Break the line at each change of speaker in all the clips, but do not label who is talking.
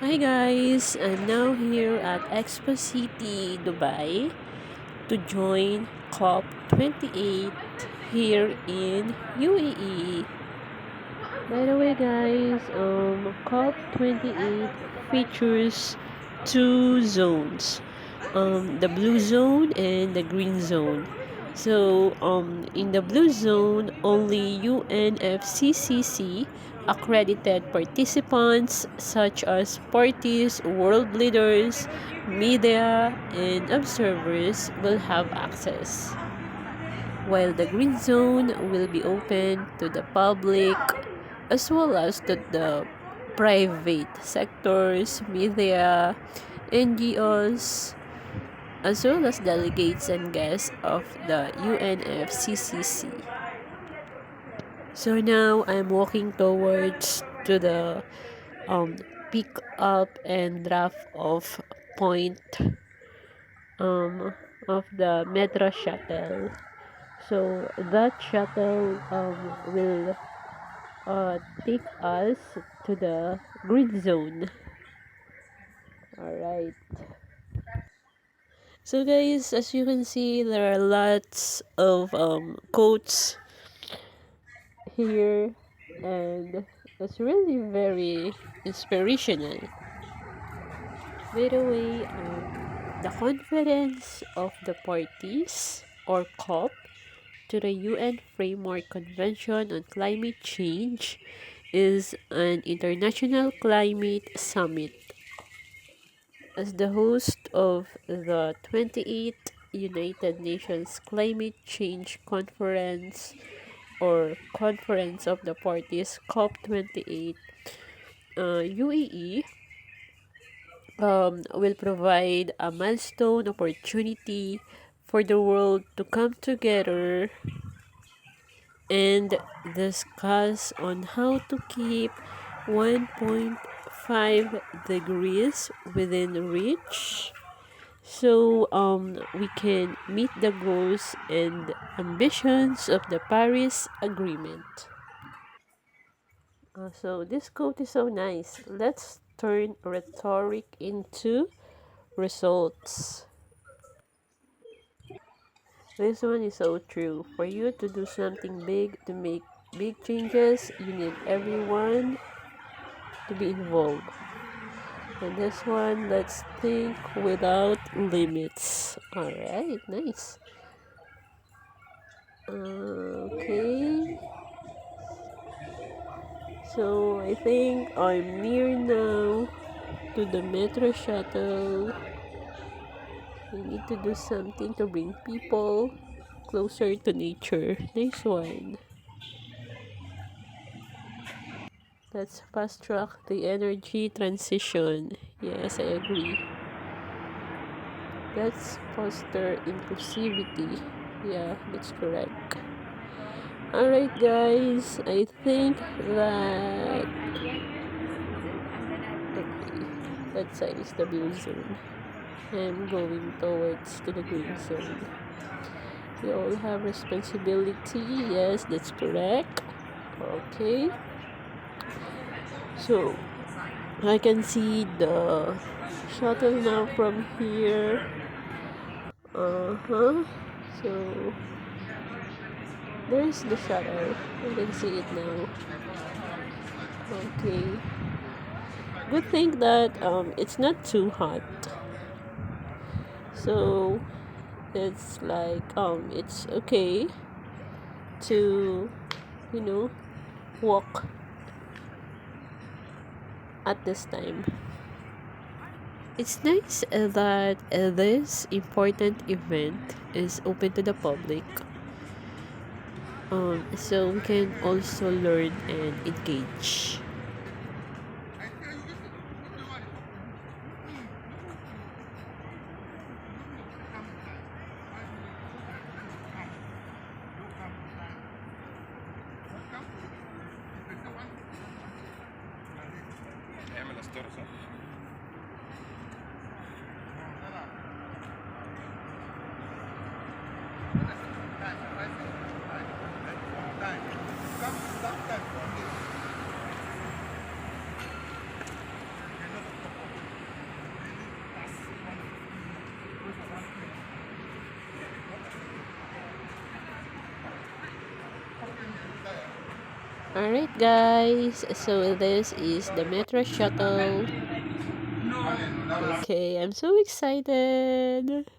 Hi guys, I'm now here at Expo City, Dubai to join COP28 here in UAE. By the way guys, COP28 features two zones, the blue zone and the green zone. So, in the blue zone, only UNFCCC accredited participants such as parties, world leaders, media, and observers will have access, while the green zone will be open to the public as well as to the private sectors, media, NGOs, as well as delegates and guests of the UNFCCC. So now I'm walking towards to the um pick up and drop off point um of the metro shuttle. So that shuttle will take us to the green zone. All right. So guys, as you can see, there are lots of quotes here, and it's really very inspirational. By the way, the Conference of the Parties, or COP, to the UN Framework Convention on Climate Change is an international climate summit. As the host of the 28th United Nations Climate Change Conference, or Conference of the Parties, COP28, UAE will provide a milestone opportunity for the world to come together and discuss on how to keep 1.5 degrees within reach, so we can meet the goals and ambitions of the Paris Agreement. So this quote is so nice. Let's turn rhetoric into results. This one is so true. For you to do something big, to make big changes, you need everyone to be involved. And this one, let's think without limits. Alright, nice. Okay. So I think I'm near now to the metro shuttle. We need to do something to bring people closer to nature. Nice one. Let's fast track the energy transition. Yes, I agree. Let's foster inclusivity. Yeah, that's correct. Alright, guys. I think that. Okay. That side is the blue zone. I'm going towards to the green zone. We all have responsibility. Yes, that's correct. Okay. So, I can see the shuttle now from here. Uh-huh. So, there's the shuttle. I can see it now. Okay. Good thing that it's not too hot. So, it's like it's okay to, you know, walk at this time. It's nice that this important event is open to the public, so we can also learn and engage. Alright guys, so this is the metro shuttle. Okay, I'm so excited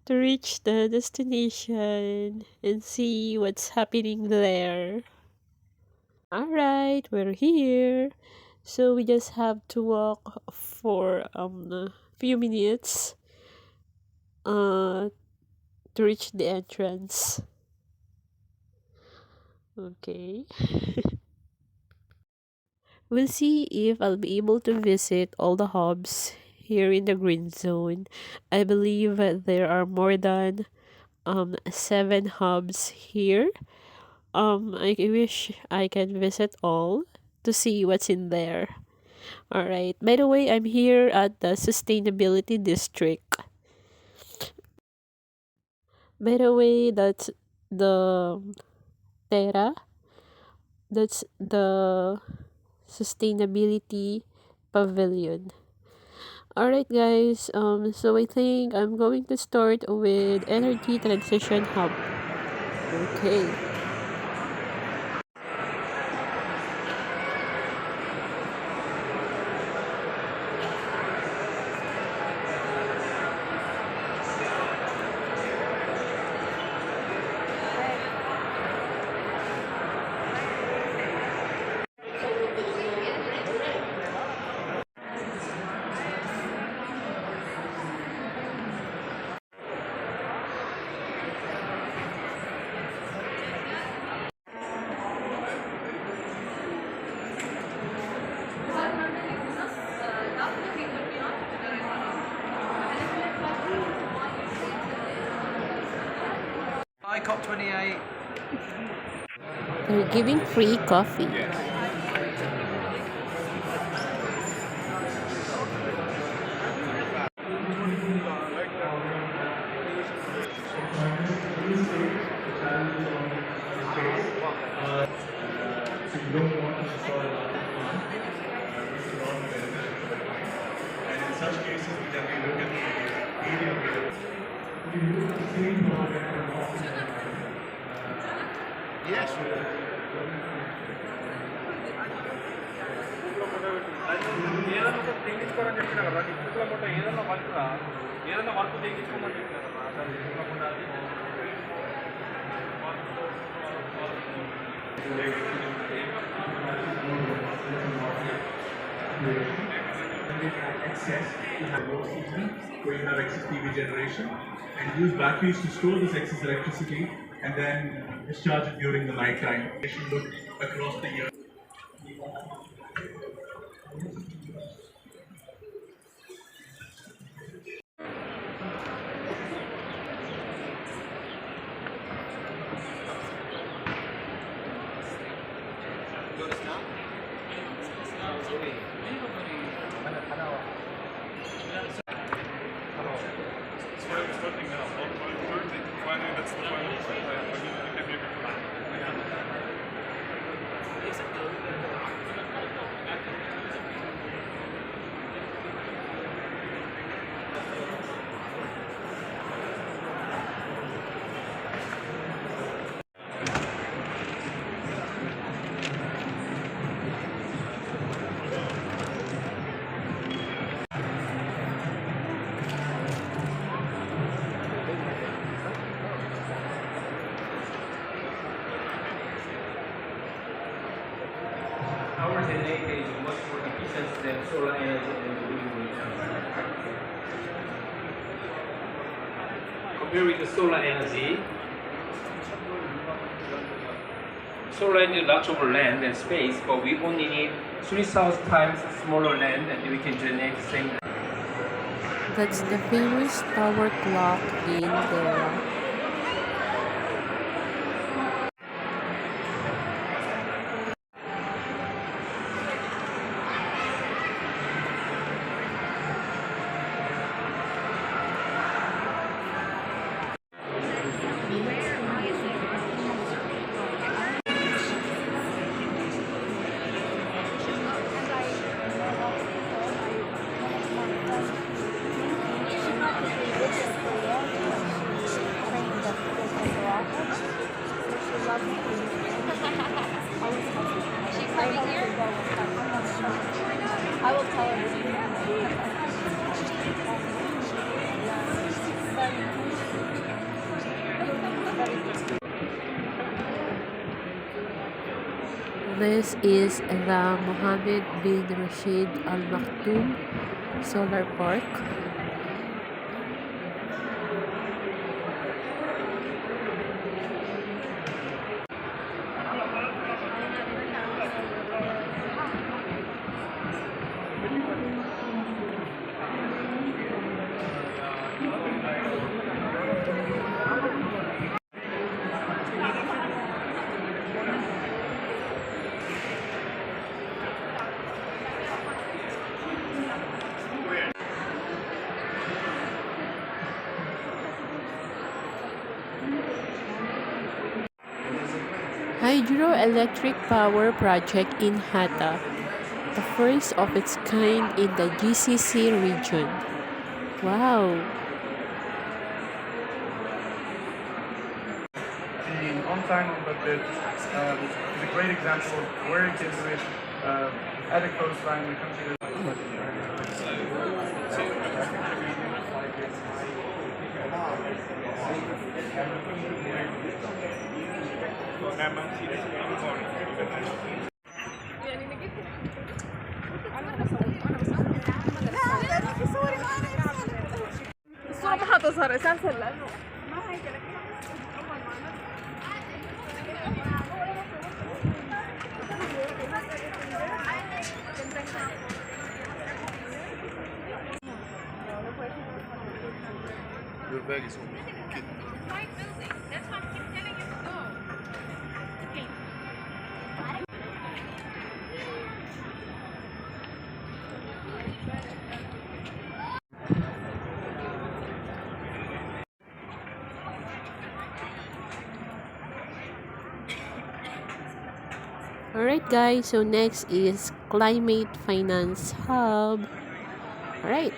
to reach the destination and see what's happening there. Alright, we're here. So we just have to walk for a few minutes to reach the entrance. Okay. We'll see if I'll be able to visit all the hubs here in the green zone. I believe that there are more than 7 hubs here. I wish I can visit all to see what's in there. Alright. By the way, I'm here at the Sustainability District. By the way, that's the Terra. That's the Sustainability Pavilion. Alright guys, so I think I'm going to start with Energy Transition Hub. Okay.
Hi, COP28.
They're giving free coffee.
Yes. ఏదైనా తెగించుకోవాలని చెప్పినా కదా ఇప్పుడు కూడా ఏదైనా work తెగించుకోమని చెప్పినా కదా
Excess to have low CP, where you have excess PV generation, and use batteries to store this excess electricity and then discharge it during the night time. It should look across the year.
Power generator is much more efficient than solar energy and wind. Compared with the solar energy, solar energy lots of land and space, but we only need 3,000 times smaller land and we can generate the same.
That's the famous tower clock in Terra.
I will tell her.
This is the Mohammed bin Rashid Al Maktoum Solar Park. Hydroelectric power project in Hatta, the first of its kind in the GCC region. Wow!
The on-time on-budget is a great example of where you can do it at a coastline in a country
الصورة ما حتظهر اساسا لانه
Your bag is open.
That's why I keep telling you to go. Okay.
Alright guys, so next is Climate Finance Hub. Alright.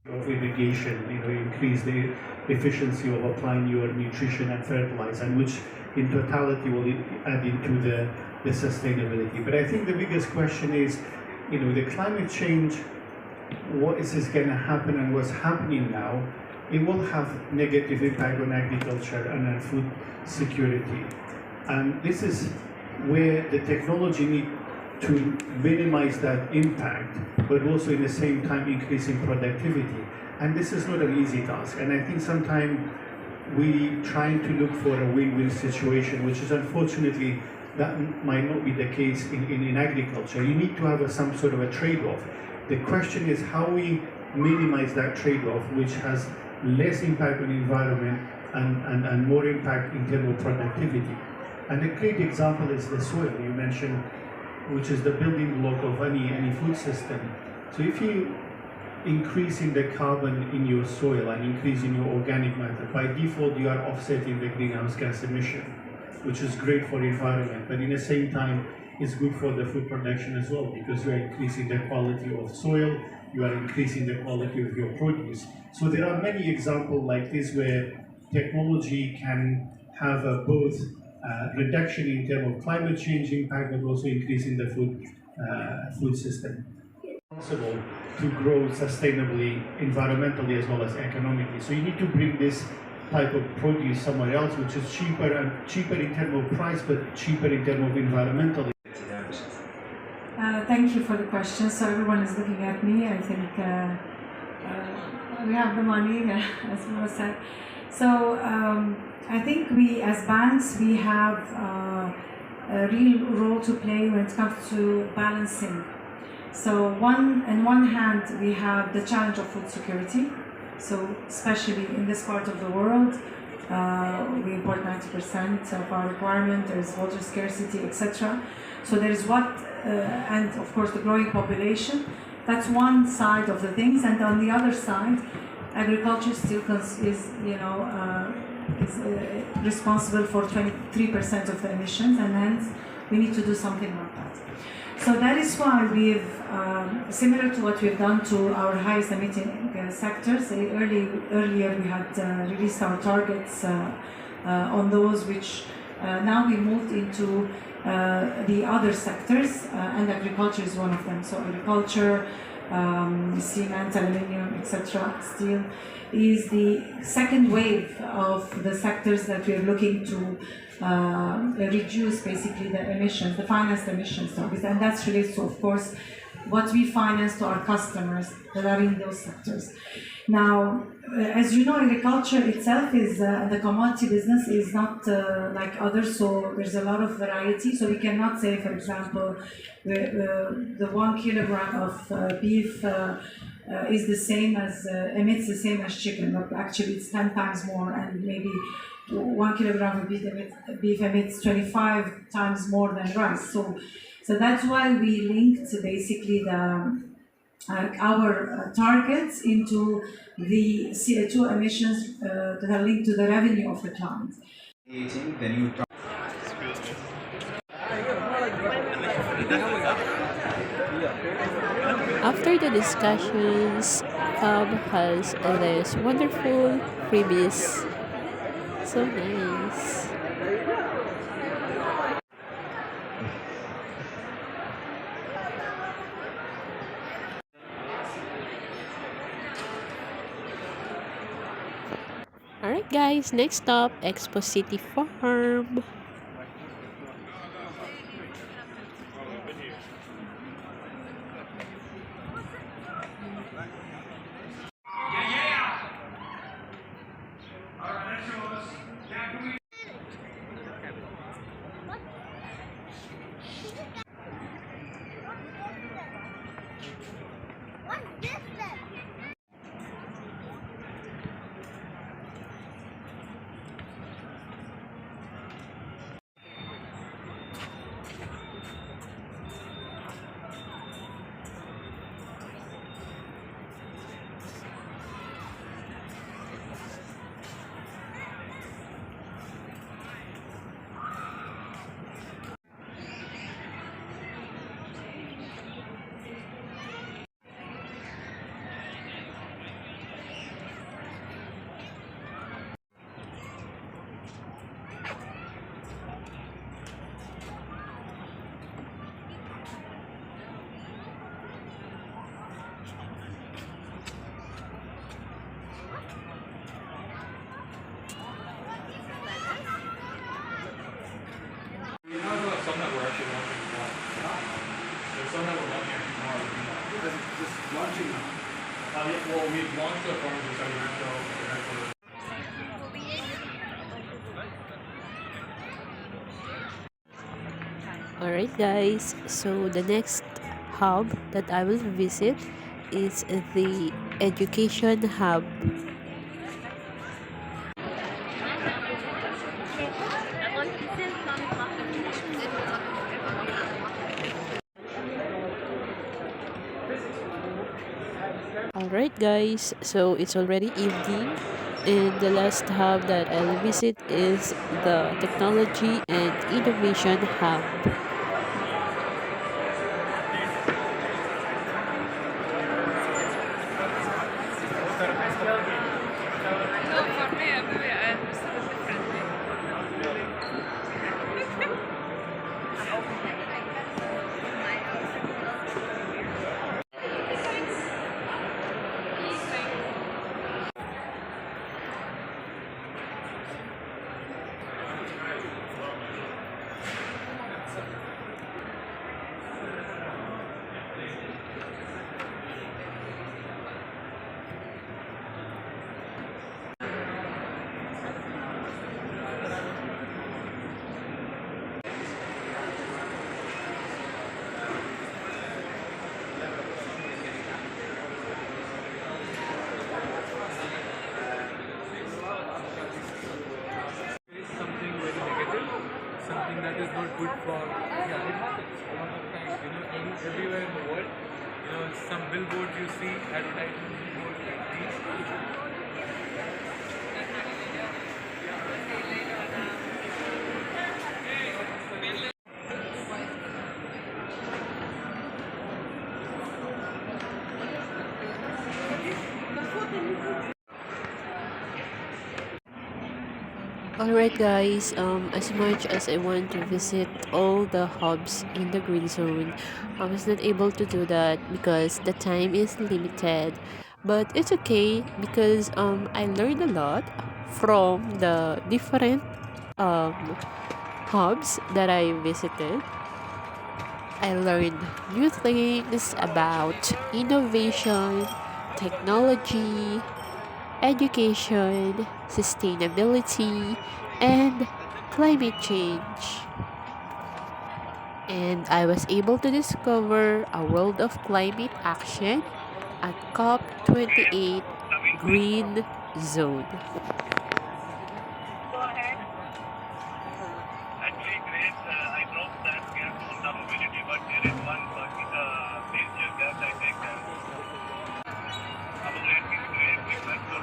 Of irrigation, increase the efficiency of applying your nutrition and fertilizer, and which in totality will add into the sustainability. But I think the biggest question is, the climate change, what is going to happen and what's happening now, it will have negative impact on agriculture and on food security. And this is where the technology needs to minimize that impact, but also in the same time increasing productivity. And this is not an easy task. And I think sometimes we trying to look for a win-win situation, which is unfortunately that might not be the case in agriculture. You need to have some sort of a trade-off. The question is how we minimize that trade-off, which has less impact on the environment and more impact in terms of productivity. And a great example is the soil you mentioned, which is the building block of any food system. So if you increase in the carbon in your soil and increase in your organic matter, by default you are offsetting the greenhouse gas emission, which is great for the environment, but in the same time it's good for the food production as well, because you are increasing the quality of soil, you are increasing the quality of your produce. So there are many examples like this where technology can have both reduction in terms of climate change impact, but also increasing the food system. Possible to grow sustainably, environmentally as well as economically. So you need to bring this type of produce somewhere else, which is cheaper in terms of price, but cheaper in terms of environmentally.
Thank you for the question. So everyone is looking at me. I think we have the money, as was said. So I think we, as banks, we have a real role to play when it comes to balancing. So on one hand, we have the challenge of food security. So especially in this part of the world, we import 90% of our requirement. There is water scarcity, etc. So there is and of course the growing population. That's one side of the things, and on the other side, agriculture still is responsible for 23% of the emissions, and hence we need to do something about that. So that is why we've, similar to what we've done to our highest emitting sectors, earlier we had released our targets on those which now we moved into the other sectors, and agriculture is one of them. So agriculture, cement, aluminium, etc., steel, is the second wave of the sectors that we are looking to reduce basically the emissions, the financed emissions targets, and that's related to, of course, what we finance to our customers that are in those sectors. Now, as you know, agriculture itself is, the commodity business is not like others, so there's a lot of variety. So we cannot say, for example, the 1 kilogram of beef is the same as, emits the same as chicken, but actually it's 10 times more, and maybe 1 kilogram of beef emits 25 times more than rice. So that's why we linked basically our targets into the CO2 emissions that are linked to the revenue of the client.
After the discussions, Hub has this wonderful freebies. So nice. Alright guys, next stop, Expo City Farm.
Well, we've launched the farms in Sacramento.
Alright guys, so the next hub that I will visit is the education hub. Alright guys, so it's already evening, and the last hub that I'll visit is the Technology and Innovation Hub.
No, for me, I understood it differently.
Something that is not good for, yeah, it happens a lot of times, everywhere in the world, some billboards you see, advertising billboards like these.
Alright guys, as much as I want to visit all the hubs in the green zone, I was not able to do that because the time is limited. But it's okay because I learned a lot from the different hubs that I visited. I learned new things about innovation, technology, education, sustainability, and climate change. And I was able to discover a world of climate action at COP28 Green Zone.
Actually, Grace, I dropped that gap on the mobility, but there is one major gap I think. Our rate is great. We went for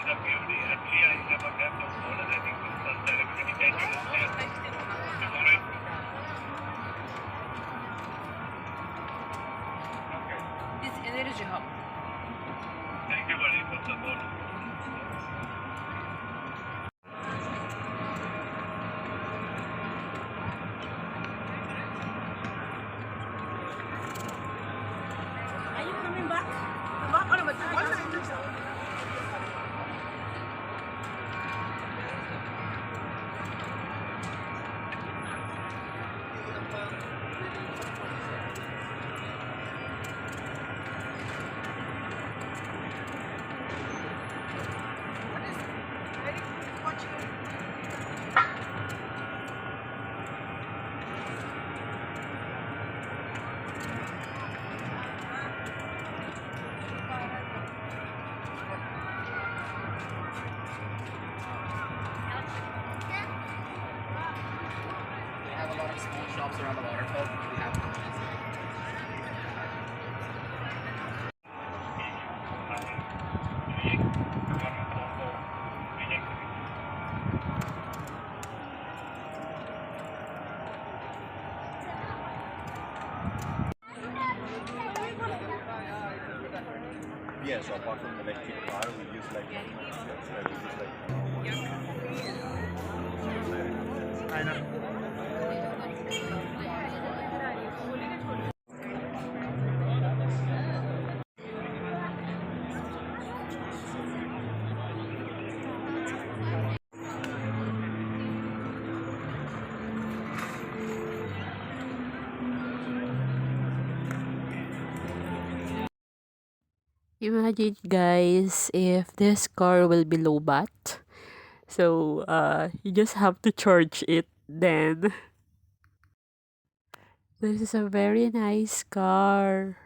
the POD. Actually, I have a gap of more, and I think this is sustainability. Can you share before I? Okay.
This energy hub.
Thank you, buddy, for support.
Are you coming back? Back on the
They have a lot of small shops around the waterfall. We have
Yeah, so apart from electric car, we use like
I know.
Imagine guys if this car will be low bat. So you just have to charge it then. This is a very nice car.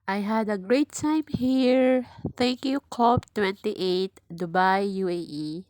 I had a great time here. Thank you COP28 Dubai UAE.